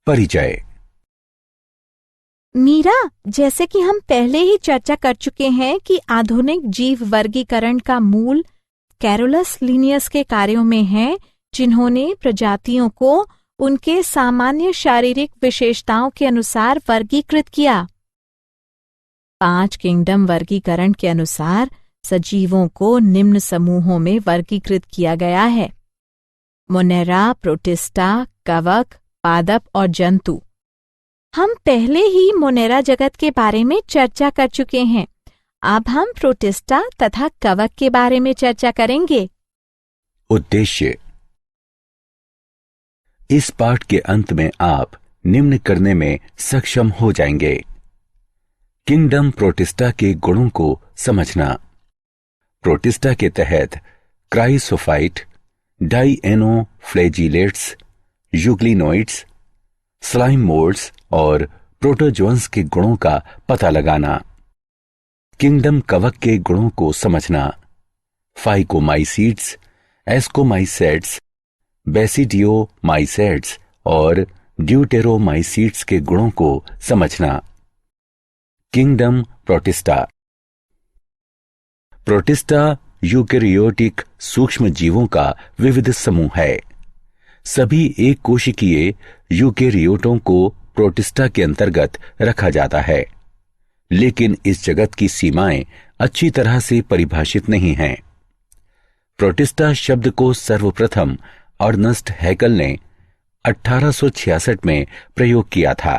परिचय। मीरा, जैसे कि हम पहले ही चर्चा कर चुके हैं कि आधुनिक जीव वर्गीकरण का मूल कैरोलस लिनियस के कार्यों में है, जिन्होंने प्रजातियों को उनके सामान्य शारीरिक विशेषताओं के अनुसार वर्गीकृत किया। 5 किंगडम वर्गीकरण के अनुसार सजीवों को निम्न समूहों में वर्गीकृत किया गया है: मोनेरा, प्रोटिस्टा, कवक, पादप और जंतु। हम पहले ही मोनेरा जगत के बारे में चर्चा कर चुके हैं। अब हम प्रोटिस्टा तथा कवक के बारे में चर्चा करेंगे। उद्देश्य। इस पाठ के अंत में आप निम्न करने में सक्षम हो जाएंगे: किंगडम प्रोटिस्टा के गुणों को समझना। प्रोटिस्टा के तहत क्राइसोफाइट, डाइएनोफ्लैजिलेट्स, यूग्लिनोइड्स, स्लाइम मोल्ड्स और प्रोटोजोअन्स के गुणों का पता लगाना। किंगडम कवक के गुणों को समझना। फाइकोमाइसीड्स, एस्कोमाइसेट्स, बेसिडियोमाइसेट्स और ड्यूटेरोमाइसीड्स के गुणों को समझना। Kingdom protista. प्रोटिस्टा यूकेरियोटिक सूक्ष्म जीवों का विविध समूह है। सभी एक कोशिकीय यूकेरियोटों को प्रोटिस्टा के अंतर्गत रखा जाता है, लेकिन इस जगत की सीमाएं अच्छी तरह से परिभाषित नहीं हैं। प्रोटिस्टा शब्द को सर्वप्रथम अर्नस्ट हैकल ने 1866 में प्रयोग किया था।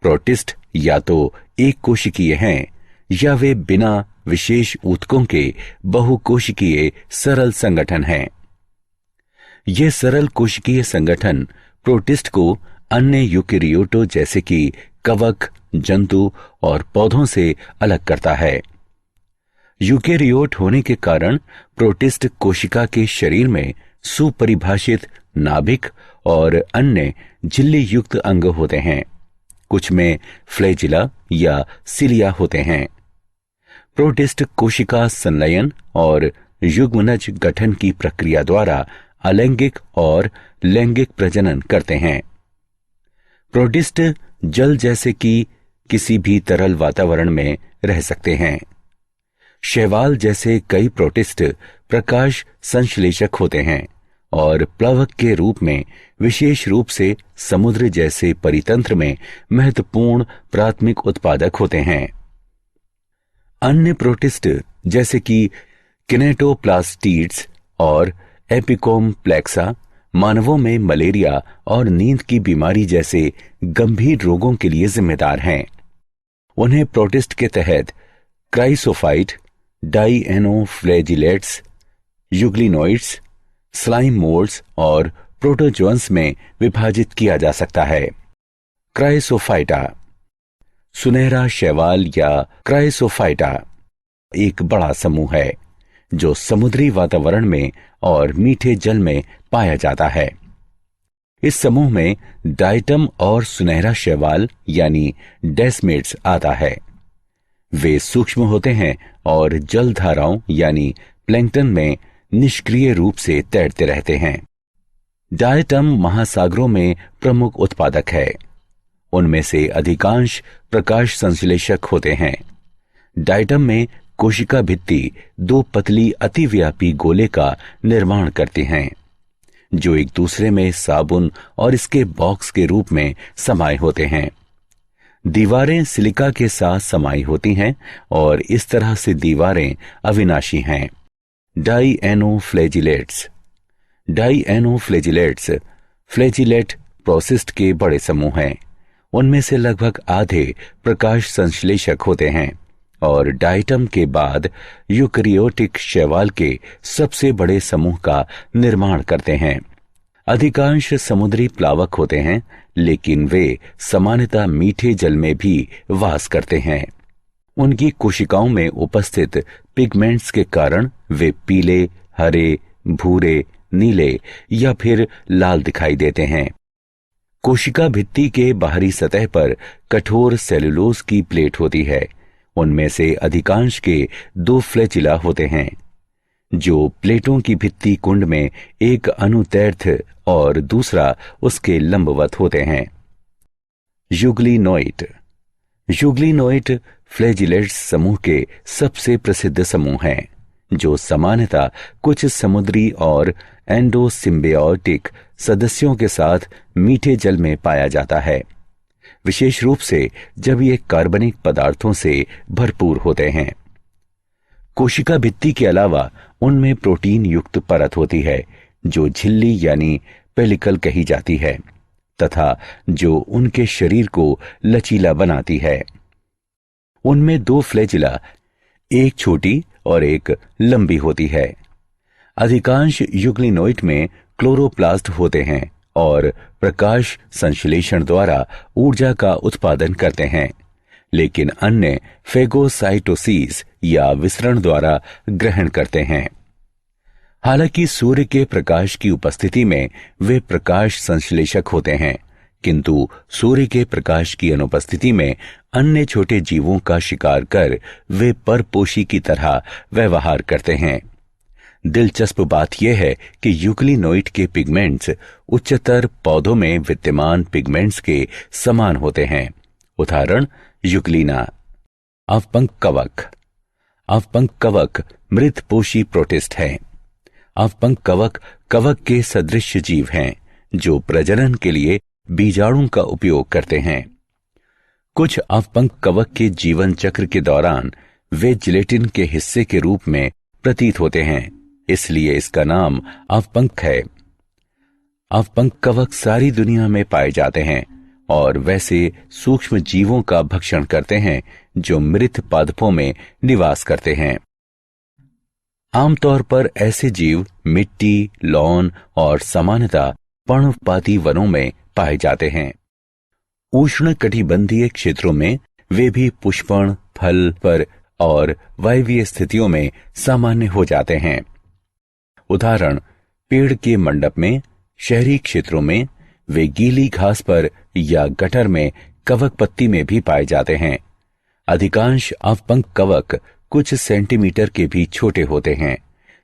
प्रोटिस्ट या तो एक कोशिकीय हैं या वे बिना विशेष ऊतकों के बहुकोशिकीय सरल संगठन हैं। ये सरल कोशिकीय संगठन प्रोटिस्ट को अन्य यूकेरियोटों जैसे कि कवक, जंतु और पौधों से अलग करता है। यूकेरियोट होने के कारण प्रोटिस्ट कोशिका के शरीर में सुपरिभाषित नाभिक और अन्य झिल्ली युक्त अंग होते हैं। कुछ में फ्लैजिला या सिलिया होते हैं। प्रोटिस्ट कोशिका संलयन और युग्मनज गठन की प्रक्रिया द्वारा अलैंगिक और लैंगिक प्रजनन करते हैं। प्रोटिस्ट जल जैसे कि किसी भी तरल वातावरण में रह सकते हैं। शैवाल जैसे कई प्रोटिस्ट प्रकाश संश्लेषक होते हैं और प्लवक के रूप में विशेष रूप से समुद्र जैसे परितंत्र में महत्वपूर्ण प्राथमिक उत्पादक होते हैं। अन्य प्रोटिस्ट जैसे कि किनेटोप्लास्टिड्स और एपिकोम्प्लेक्सा मानवों में मलेरिया और नींद की बीमारी जैसे गंभीर रोगों के लिए जिम्मेदार हैं। उन्हें प्रोटिस्ट के तहत क्राइसोफाइट, डाइएनोफ्लैजिलेट्स, यूग्लिनोइड्स, स्लाइम मोल्ड्स और प्रोटोजोअन्स में विभाजित किया जा सकता है। क्राइसोफाइटा। सुनहरा शैवाल या क्राइसोफाइटा एक बड़ा समूह है जो समुद्री वातावरण में और मीठे जल में पाया जाता है। इस समूह में डाइटम और सुनहरा शैवाल यानी डेस्मेट्स आता है। वे सूक्ष्म होते हैं और जलधाराओं यानी प्लैंक्टन में निष्क्रिय रूप से तैरते रहते हैं। डाइटम महासागरों में प्रमुख उत्पादक है। उनमें से अधिकांश प्रकाश संश्लेषक होते हैं। डाइटम में कोशिका भित्ति 2 पतली अतिव्यापी गोले का निर्माण करते हैं, जो एक दूसरे में साबुन और इसके बॉक्स के रूप में समाये होते हैं। दीवारें सिलिका के साथ समाई होती हैं और इस तरह से दीवारें अविनाशी हैं। डाइएनोफ्लैजिलेट्स। डाइएनोफ्लैजिलेट्स फ्लैजिलेट प्रोसिस्ट के बड़े समूह हैं। उनमें से लगभग आधे प्रकाश संश्लेषक होते हैं और डाइटम के बाद यूकेरियोटिक शैवाल के सबसे बड़े समूह का निर्माण करते हैं। अधिकांश समुद्री प्लावक होते हैं, लेकिन वे सामान्यतः मीठे जल में भी वास करते हैं। उनकी कोशिकाओं में उपस्थित पिगमेंट्स के कारण वे पीले, हरे, भूरे, नीले या फिर लाल दिखाई देते हैं। कोशिका भित्ति के बाहरी सतह पर कठोर सेलुलोज की प्लेट होती है। उनमें से अधिकांश के 2 फ्लैजिला होते हैं। जो प्लेटों की भित्ति कुंड में एक अनुदैर्ध्य और दूसरा उसके लंबवत होते हैं। यूग्लिनोइड। यूग्लिनोइड फ्लैजिलेट्स समूह के सबसे प्रसिद्ध समूह हैं, जो सामान्यतः कुछ समुद्री और एंडोसिम्बियोटिक सदस्यों के साथ मीठे जल में पाया जाता है, विशेष रूप से जब ये कार्बनिक पदार्थों से भरपूर होते हैं। कोशिका भित्ति के अलावा उनमें प्रोटीन युक्त परत होती है, जो झिल्ली यानी पेलिकल कही जाती है, तथा जो उनके शरीर को लचीला बनाती है। उनमें दो फ्लैजिला, एक छोटी और एक लंबी होती है। अधिकांश यूग्लिनोइड में क्लोरोप्लास्ट होते हैं और प्रकाश संश्लेषण द्वारा ऊर्जा का उत्पादन करते हैं, लेकिन अन्य फेगोसाइटोसिस या विसरण द्वारा ग्रहण करते हैं। हालांकि सूर्य के प्रकाश की उपस्थिति में वे प्रकाश संश्लेषक होते हैं, किंतु सूर्य के प्रकाश की अनुपस्थिति में अन्य छोटे जीवों का शिकार कर वे परपोषी की तरह व्यवहार करते हैं। दिलचस्प बात यह है कि यूग्लिनोइड के पिगमेंट्स उच्चतर पौधों में विद्यमान पिगमेंट्स के समान होते हैं। उदाहरण यूग्लिना। अवपंक कवक। अवपंक कवक मृतपोषी प्रोटिस्ट हैं। अवपंक कवक कवक के सदृश जीव हैं, जो प्रजनन के लिए बीजाणु का उपयोग करते हैं। कुछ अवपंक कवक के जीवन चक्र के दौरान वे जिलेटिन के हिस्से के रूप में प्रतीत होते हैं, इसलिए इसका नाम अवपंक है। अवपंक कवक सारी दुनिया में पाए जाते हैं और वैसे सूक्ष्म जीवों का भक्षण करते हैं जो मृत पादपों में निवास करते हैं। आमतौर पर ऐसे जीव मिट्टी, लॉन और सामान्यतः पर्णपाती वनों में पाए जाते हैं। उष्ण कटिबंधीय क्षेत्रों में वे भी पुष्पण, फल पर और वायवीय स्थितियों में सामान्य हो जाते हैं। उदाहरण पेड़ के मंडप में, शहरी क्षेत्रों में वे गीली घास पर या गटर में कवक पत्ती में भी पाए जाते हैं। अधिकांश अवपंक कवक कुछ सेंटीमीटर के भी छोटे होते हैं,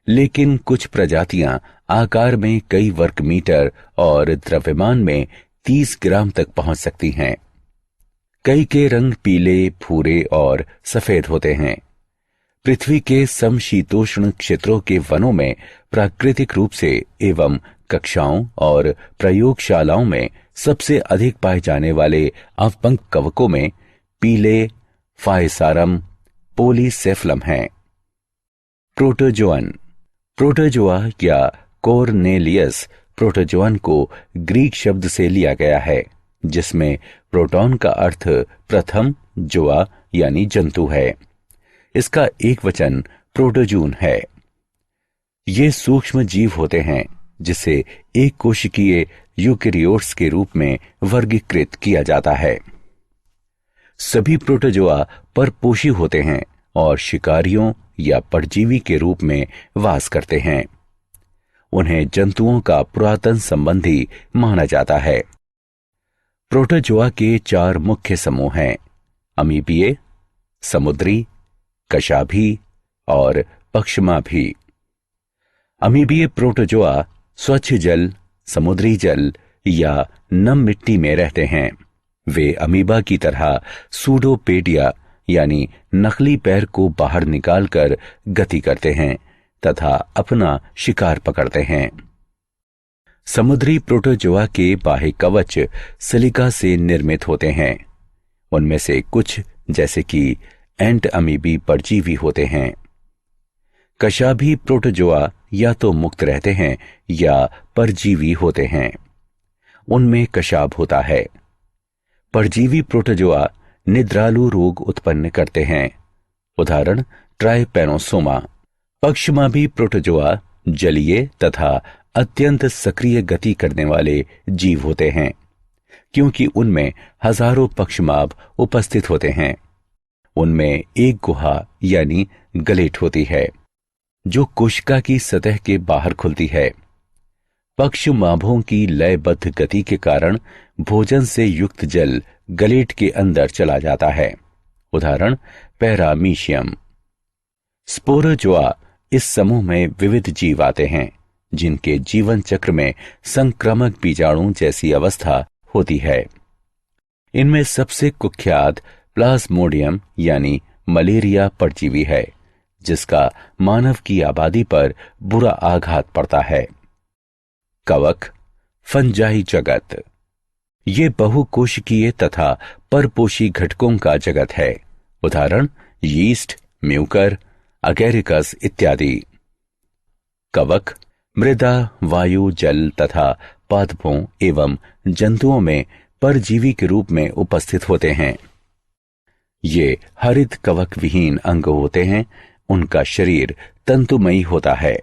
लेकिन कुछ प्रजातियां आकार में कई वर्ग मीटर और द्रव्यमान में 30 ग्राम तक पहुंच सकती हैं। कई के रंग पीले, भूरे और सफेद होते हैं। पृथ्वी के समशीतोष्ण क्षेत्रों के वनों में प्राकृतिक रूप से एवं कक्षाओं और प्रयोगशालाओं में सबसे अधिक पाए जाने वाले अवपंक कवकों में पीले फायसारम पोलीसेफलम हैं। प्रोटोजोअन। प्रोटोजोआ या कोर्नेलियस प्रोटोजोअन को ग्रीक शब्द से लिया गया है, जिसमें प्रोटॉन का अर्थ प्रथम, जोआ यानी जंतु है। इसका एक वचन प्रोटोजून है। ये सूक्ष्म जीव होते हैं जिसे एक कोशिकीय यूकेरियोट्स के रूप में वर्गीकृत किया जाता है। सभी प्रोटोजोआ परपोषी होते हैं और शिकारियों या परजीवी के रूप में वास करते हैं। उन्हें जंतुओं का पुरातन संबंधी माना जाता है। प्रोटोजोआ के 4 मुख्य समूह हैं: अमीबीय, समुद्री, कशाभी और पक्षमाभी। अमीबीय प्रोटोजोआ स्वच्छ जल, समुद्री जल या नम मिट्टी में रहते हैं। वे अमीबा की तरह सूडोपेडिया यानी नकली पैर को बाहर निकालकर गति करते हैं तथा अपना शिकार पकड़ते हैं। समुद्री प्रोटोजोआ के बाह्य कवच सिलिका से निर्मित होते हैं। उनमें से कुछ जैसे कि एंट अमीबी परजीवी होते हैं। कशाभी प्रोटोजोआ या तो मुक्त रहते हैं या परजीवी होते हैं। उनमें कशाभ होता है। परजीवी प्रोटोजोआ निद्रालु रोग उत्पन्न करते हैं। उदाहरण ट्राइपैनोसोमा। पक्षमाभी प्रोटोजोआ जलीय तथा अत्यंत सक्रिय गति करने वाले जीव होते हैं, क्योंकि उनमें हजारों पक्षमाभ उपस्थित होते हैं। उनमें एक गुहा यानी गलेट होती है, जो कोशिका की सतह के बाहर खुलती है। पक्षमाभों की लयबद्ध गति के कारण भोजन से युक्त जल गलेट के अंदर चला जाता है। उदाहरण पैरामीशियम। स्पोरोजोआ इस समूह में विविध जीव आते हैं जिनके जीवन चक्र में संक्रामक बीजाणु जैसी अवस्था होती है। इनमें सबसे कुख्यात प्लाज्मोडियम यानी मलेरिया परजीवी है, जिसका मानव की आबादी पर बुरा आघात पड़ता है। कवक, फंजाई जगत। ये बहुकोशिकीय तथा परपोषी घटकों का जगत है। उदाहरण यीस्ट, म्यूकर, अगेरिकस इत्यादि। कवक मृदा, वायु, जल तथा पादपों एवं जंतुओं में परजीवी के रूप में उपस्थित होते हैं। ये हरित कवक विहीन अंग होते हैं। उनका शरीर तंतुमयी होता है।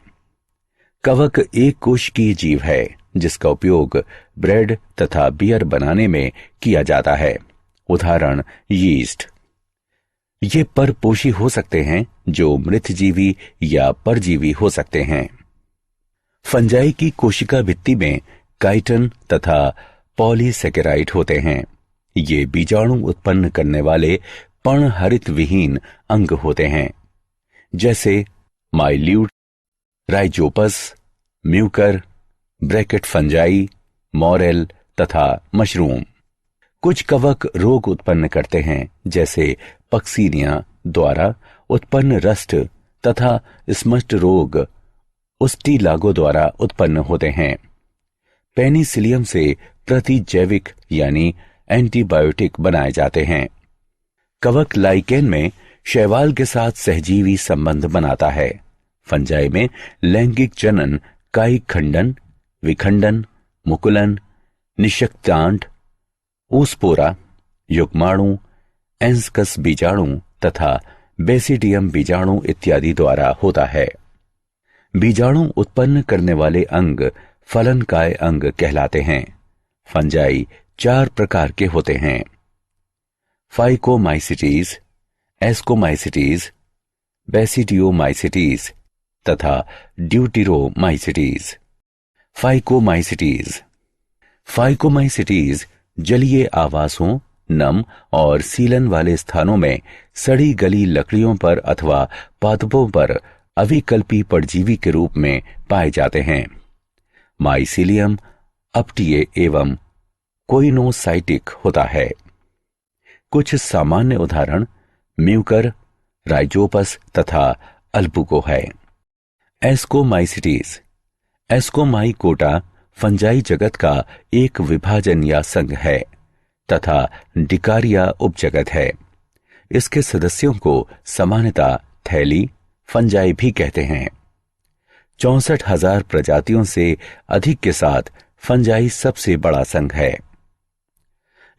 कवक एक कोशिकीय जीव है जिसका उपयोग ब्रेड तथा बियर बनाने में किया जाता है। उदाहरण यीस्ट। ये परपोषी हो सकते हैं जो मृतजीवी या परजीवी हो सकते हैं। फंजाई की कोशिका भित्ति में काइटन तथा पॉलीसेकेराइड होते हैं। ये बीजाणु उत्पन्न करने वाले पर्णहरित विहीन अंग होते हैं, जैसे माइल्यूट, Rhizopus, Mucor, bracket fungi, morel तथा मशरूम। कुछ कवक रोग उत्पन्न करते हैं, जैसे पक्सीनिया द्वारा उत्पन्न रस्ट तथा स्मस्ट रोग उस्टीलागो द्वारा उत्पन्न होते हैं। पेनिसिलियम से प्रतिजैविक यानी एंटीबायोटिक बनाए जाते हैं। कवक लाइकेन में शैवाल के साथ सहजीवी संबंध बनाता है। फंजाई में लैंगिक जनन, कायिक खंडन, विखंडन, मुकुलन, निषक्तांड, ओस्पोरा, युग्माणु, एंस्कस बीजाणु तथा बेसिडियम बीजाणु इत्यादि द्वारा होता है। बीजाणु उत्पन्न करने वाले अंग फलनकाय अंग कहलाते हैं। फंजाई 4 प्रकार के होते हैं: फाइकोमाइसिटीज, एस्कोमाइसिटीज, बेसिडियोमाइसिटीज तथा ड्यूटिरोमाइसिटीज। फाइकोमाइसिटीज। फाइकोमाइसिटीज जलीय आवासों, नम और सीलन वाले स्थानों में सड़ी गली लकड़ियों पर अथवा पादपों पर अविकल्पी परजीवी के रूप में पाए जाते हैं। माइसीलियम अपटीय एवं कोइनोसाइटिक होता है। कुछ सामान्य उदाहरण म्यूकर, राइजोपस तथा अल्बुको है। एस्कोमाइसिटीज। एस्कोमाइकोटा फंजाई जगत का एक विभाजन या संघ है तथा डिकारिया उपजगत है। इसके सदस्यों को सामान्यतः थैली फंजाई भी कहते हैं। 64,000 प्रजातियों से अधिक के साथ फंजाई सबसे बड़ा संघ है।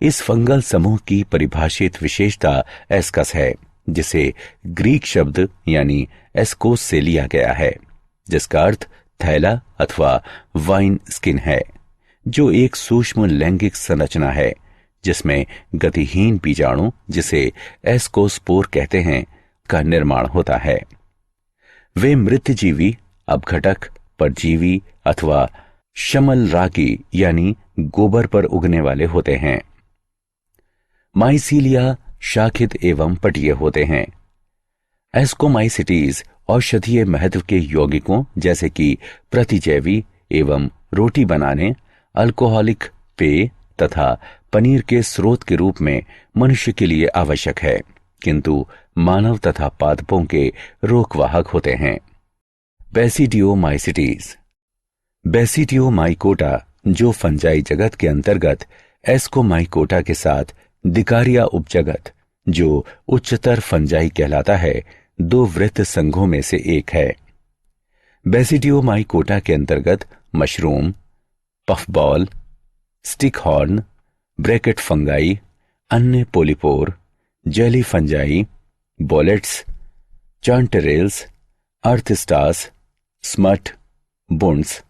इस फंगल समूह की परिभाषित विशेषता एस्कस है, जिसे ग्रीक शब्द यानी एस्कोस से लिया गया है, जिसका अर्थ थैला अथवा वाइन स्किन है, जो एक सूक्ष्म लैंगिक संरचना है जिसमें गतिहीन बीजाणु, जिसे एस्कोस्पोर कहते हैं, का निर्माण होता है। वे मृतजीवी, अपघटक, परजीवी अथवा शमलरागी यानी गोबर पर उगने वाले होते हैं। माइसीलिया शाखित एवं पटीय होते हैं। एस्कोमाइसिटीज औषधीय महत्व के यौगिकों जैसे कि प्रतिजैवी एवं रोटी बनाने, अल्कोहलिक पेय तथा पनीर के स्रोत के रूप में मनुष्य के लिए आवश्यक है, किंतु मानव तथा पादपों के रोगवाहक होते हैं। बेसिडियोमाइसिटीज। बेसिडियोमाइकोटा, जो फंजाई जगत के अंतर्गत एस्कोमाइकोटा के साथ डिकारिया उपजगत, जो उच्चतर फंजाई कहलाता है, 2 वृत्त संघों में से एक है। बेसिडियोमाइकोटा के अंतर्गत mushroom, puffball, stinkhorn, bracket fungi, अन्य polypore, jelly fungi, boletes, chanterelles, earthstars, smut, bunts,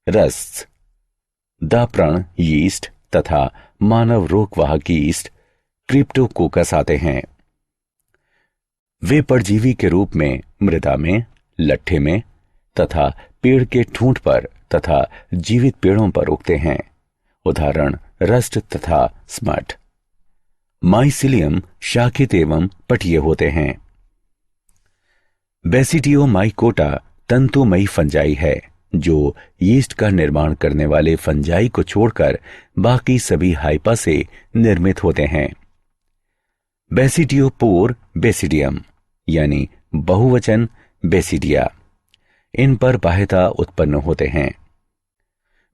rust, दाप्रण यीस्ट तथा मानव रोगवाहक यीस्ट क्रिप्टोकोकस आते हैं। वे परजीवी के रूप में मृदा में, लट्ठे में तथा पेड़ के ठूंठ पर तथा जीवित पेड़ों पर उगते हैं। उदाहरण रस्ट तथा स्मट। माइसिलियम शाखित एवं पटीय होते हैं। बेसिडियोमाइकोटा तंतुमयी फंजाई है जो यीस्ट का निर्माण करने वाले फंजाई को छोड़कर बाकी सभी हाइपा से निर्मित होते हैं। बेसिडियोपोर बेसिडियम यानी बहुवचन बेसिडिया, इन पर बाह्यता उत्पन्न होते हैं।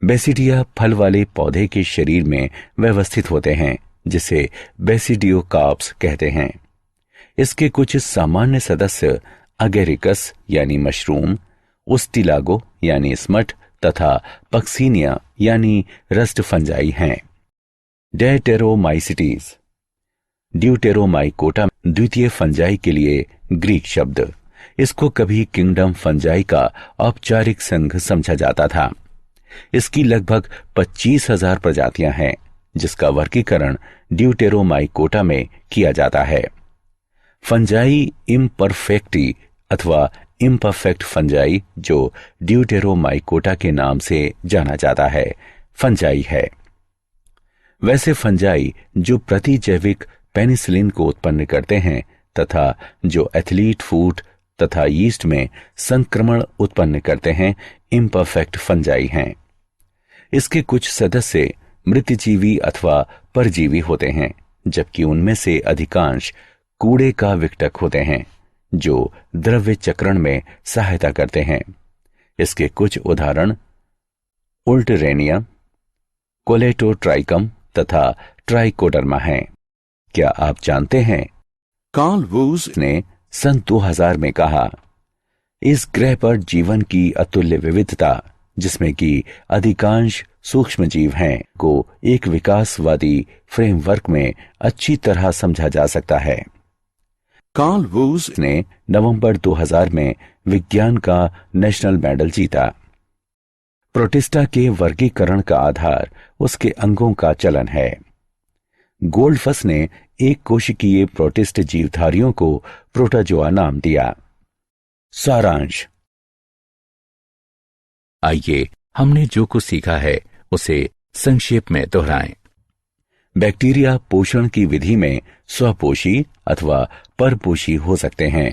बेसिडिया फल वाले पौधे के शरीर में व्यवस्थित होते हैं जिसे बेसिडियोकार्प्स कहते हैं। इसके कुछ सामान्य सदस्य अगेरिकस यानी मशरूम, उस्टिलागो यानी स्मट तथा पक्सीनिया यानी रस्ट फंजाई हैं। डेटेरोमाइसिटीज ड्यूटेरोमाइकोटा द्वितीय फंजाई के लिए ग्रीक शब्द। इसको कभी किंगडम फंजाई का औपचारिक संघ समझा जाता था। इसकी लगभग 25,000 प्रजातियां हैं जिसका वर्गीकरण ड्यूटेरोमाइकोटा में किया जाता है। फंजाई इम्परफेक्टी अथवा इम्परफेक्ट फंजाई जो ड्यूटेरोमाइकोटा के नाम से जाना जाता है फंजाई है। वैसे फंजाई जो प्रतिजैविक पेनिसिलिन को उत्पन्न करते हैं तथा जो एथलीट फूड तथा यीस्ट में संक्रमण उत्पन्न करते हैं इम्परफेक्ट फंजाई हैं। इसके कुछ सदस्य मृतजीवी अथवा परजीवी होते हैं जबकि उनमें से अधिकांश कूड़े का विघटक होते हैं जो द्रव्य चक्रण में सहायता करते हैं। इसके कुछ उदाहरण उल्टरेनिया, कोलेटोट्राइकम तथा ट्राइकोडर्मा हैं। क्या आप जानते हैं कार्ल वूज ने सन 2000 में कहा, इस ग्रह पर जीवन की अतुल्य विविधता जिसमें कि अधिकांश सूक्ष्म जीव हैं को एक विकासवादी फ्रेमवर्क में अच्छी तरह समझा जा सकता है। कार्ल वूज ने नवंबर 2000 में विज्ञान का नेशनल मेडल जीता। प्रोटिस्टा के वर्गीकरण का आधार उसके अंगों का चलन है। गोल्डफस ने एक कोशिकीय प्रोटिस्ट जीवधारियों को प्रोटोजोआ नाम दिया। सारांश, आइए हमने जो कुछ सीखा है उसे संक्षेप में दोहराएं। बैक्टीरिया पोषण की विधि में स्वपोषी अथवा परपोषी हो सकते हैं।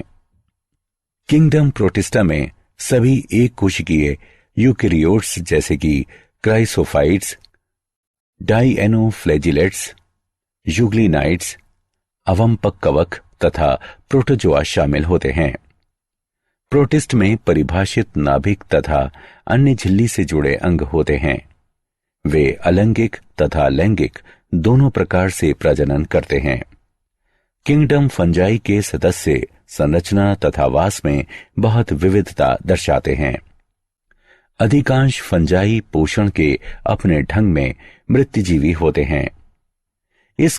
किंगडम प्रोटिस्टा में सभी एक कोशिकीय यूकेरियोट्स जैसे कि क्राइसोफाइट्स, डाइएनोफ्लैजिलेट्स, यूग्लिनाइट्स, अवंपक कवक तथा प्रोटोजोआ शामिल होते हैं। प्रोटिस्ट में परिभाषित नाभिक तथा अन्य झिल्ली से जुड़े अंग होते हैं। वे अलैंगिक तथा लैंगिक दोनों प्रकार से प्रजनन करते हैं। किंगडम फंजाई के सदस्य संरचना तथा वास में बहुत विविधता दर्शाते हैं। अधिकांश फंजाई पोषण के अपने ढंग में मृतजीवी होते हैं